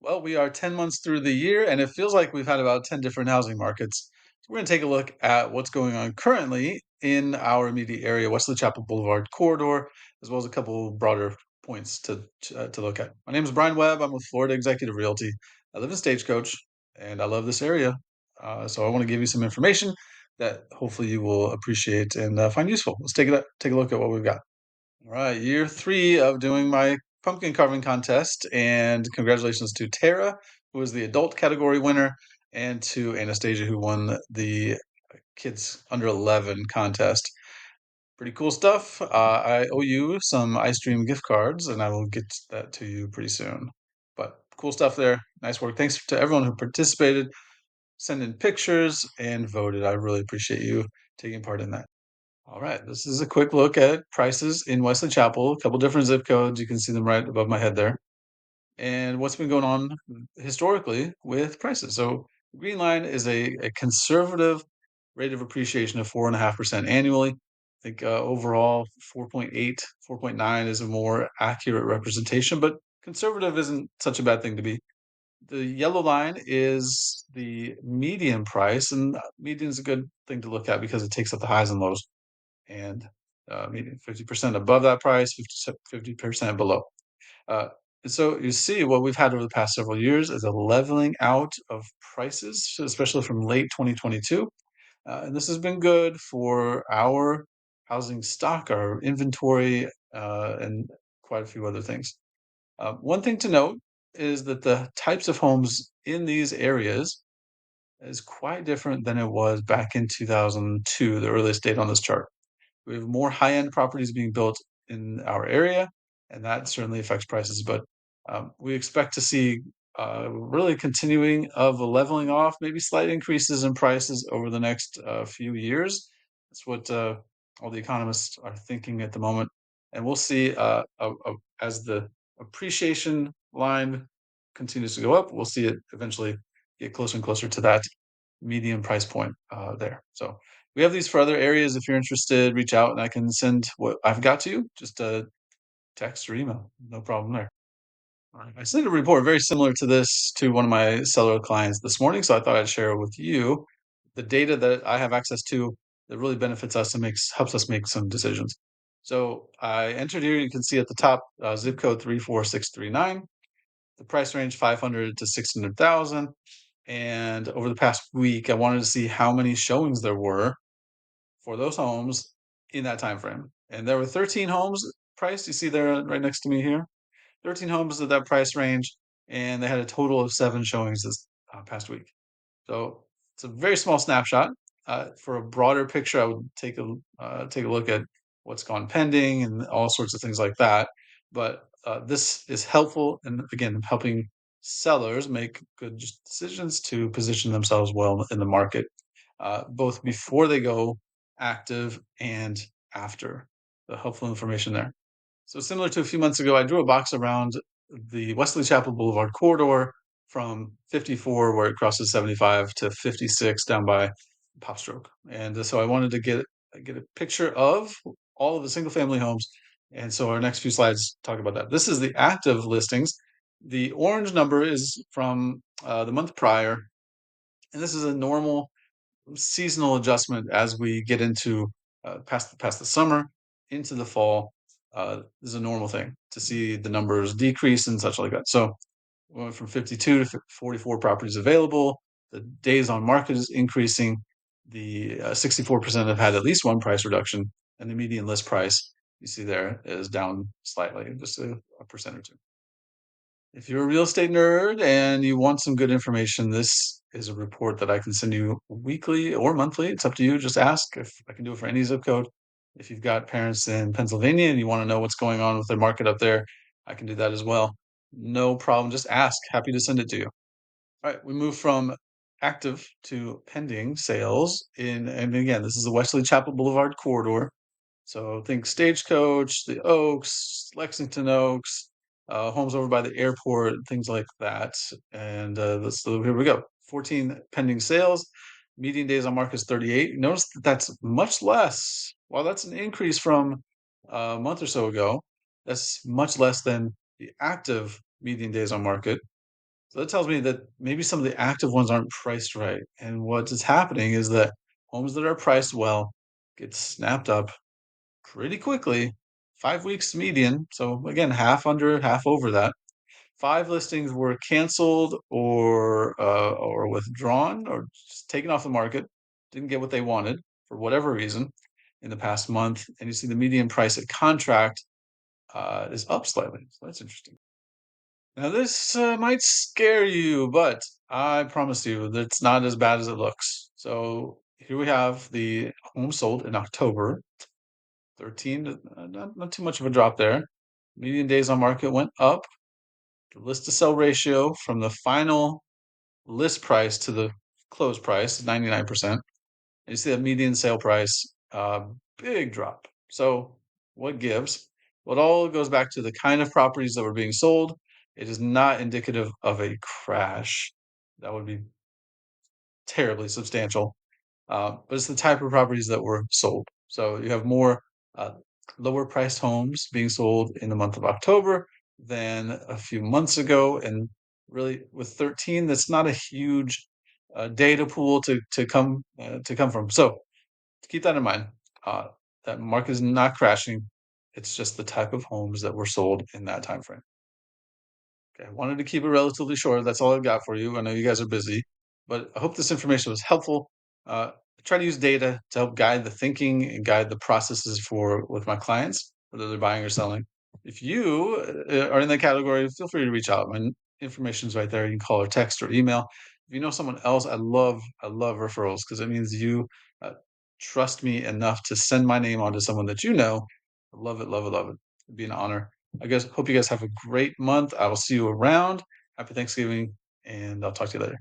Well, we are 10 months through the year, and it feels like we've had about 10 different housing markets. So we're going to take a look at what's going on currently in our immediate area, Wesley Chapel Boulevard corridor, as well as a couple broader points to look at. My name is Brian Webb. I'm with Florida Executive Realty. I live in Stagecoach, and I love this area. So I want to give you some information that hopefully you will appreciate and find useful. Let's take a look at what we've got. All right, year three of doing my pumpkin carving contest, and congratulations to Tara, who was the adult category winner, and to Anastasia, who won the kids under 11 contest. Pretty cool stuff. I owe you some ice cream gift cards, and I will get that to you pretty soon. But cool stuff there. Nice work. Thanks to everyone who participated, sent in pictures, and voted. I really appreciate you taking part in that. All right, this is a quick look at prices in Wesley Chapel, a couple different zip codes. You can see them right above my head there. And what's been going on historically with prices. So the green line is a conservative rate of appreciation of 4.5% annually. I think overall 4.8, 4.9 is a more accurate representation, but conservative isn't such a bad thing to be. The yellow line is the median price, and median is a good thing to look at because it takes up the highs and lows and maybe 50% above that price, 50% below. Uh, and so you see what we've had over the past several years is a leveling out of prices, especially from late 2022. And this has been good for our housing stock, our inventory, and quite a few other things. One thing to note is that the types of homes in these areas is quite different than it was back in 2002, the earliest date on this chart. We have more high-end properties being built in our area, and that certainly affects prices. But we expect to see really continuing of a leveling off, maybe slight increases in prices over the next few years. That's what all the economists are thinking at the moment, and we'll see as the appreciation line continues to go up. We'll see it eventually get closer and closer to that median price point there. So we have these for other areas. If you're interested, reach out and I can send what I've got to you. Just text or email. No problem there. All right. I sent a report very similar to this to one of my seller clients this morning, so I thought I'd share it with you. The data that I have access to that really benefits us and makes helps us make some decisions. So I entered here. You can see at the top zip code 34639. The price range 500 to 600,000. And over the past week, I wanted to see how many showings there were for those homes in that time frame. And there were 13 homes priced. You see there right next to me here, 13 homes at that price range, and they had a total of 7 showings this past week. So it's a very small snapshot. For a broader picture, I would take a look at what's gone pending and all sorts of things like that. But this is helpful, and again, helping sellers make good decisions to position themselves well in the market, both before they go active and after. The helpful information there. So similar to a few months ago, I drew a box around the Wesley Chapel Boulevard corridor from 54, where it crosses 75, to 56 down by Popstroke. And so I wanted to get a picture of all of the single family homes. And so our next few slides talk about that. This is the active listings. The orange number is from the month prior, and this is a normal seasonal adjustment as we get into past the summer into the fall. Is a normal thing to see the numbers decrease and such like that. So we went from 52 to 44 properties available. The days on market is increasing. The 64% have had at least one price reduction, and the median list price you see there is down slightly, just a percent or two. If you're a real estate nerd and you want some good information, this is a report that I can send you weekly or monthly. It's up to you. Just ask if I can do it for any zip code. If you've got parents in Pennsylvania and you want to know what's going on with their market up there, I can do that as well. No problem. Just ask. Happy to send it to you. All right, we move from active to pending sales and again, this is the Wesley Chapel Boulevard corridor. So think Stagecoach, the Oaks, Lexington Oaks, homes over by the airport, things like that. And so here we go. 14 pending sales. Median days on market is 38. Notice that that's much less. While that's an increase from a month or so ago, that's much less than the active median days on market. So that tells me that maybe some of the active ones aren't priced right. And what is happening is that homes that are priced well get snapped up pretty quickly. 5 weeks median. So again, half under, half over that. Five listings were canceled or withdrawn or just taken off the market. Didn't get what they wanted for whatever reason in the past month. And you see the median price at contract is up slightly. So that's interesting. Now, this might scare you, but I promise you that it's not as bad as it looks. So here we have the home sold in October, 13, not too much of a drop there. Median days on market went up. The list to sell ratio from the final list price to the close price is 99%. And you see that median sale price, big drop. So what gives? Well, it all goes back to the kind of properties that were being sold. It is not indicative of a crash. That would be terribly substantial. But it's the type of properties that were sold. So you have more uh, lower priced homes being sold in the month of October than a few months ago. And really, with 13, that's not a huge data pool to come from. So keep that in mind. Uh, that market is not crashing. It's just the type of homes that were sold in that time frame. Okay, I wanted to keep it relatively short. That's all I've got for you. I know you guys are busy, but I hope this information was helpful. I try to use data to help guide the thinking and guide the processes for with my clients, whether they're buying or selling. If you are in that category, feel free to reach out. My information's right there. You can call or text or email. If you know someone else, I love referrals because it means you uh, trust me enough to send my name on to someone that you know. I love it, love it, love it. It'd be an honor. I guess hope you guys have a great month. I will see you around. Happy Thanksgiving, and I'll talk to you later.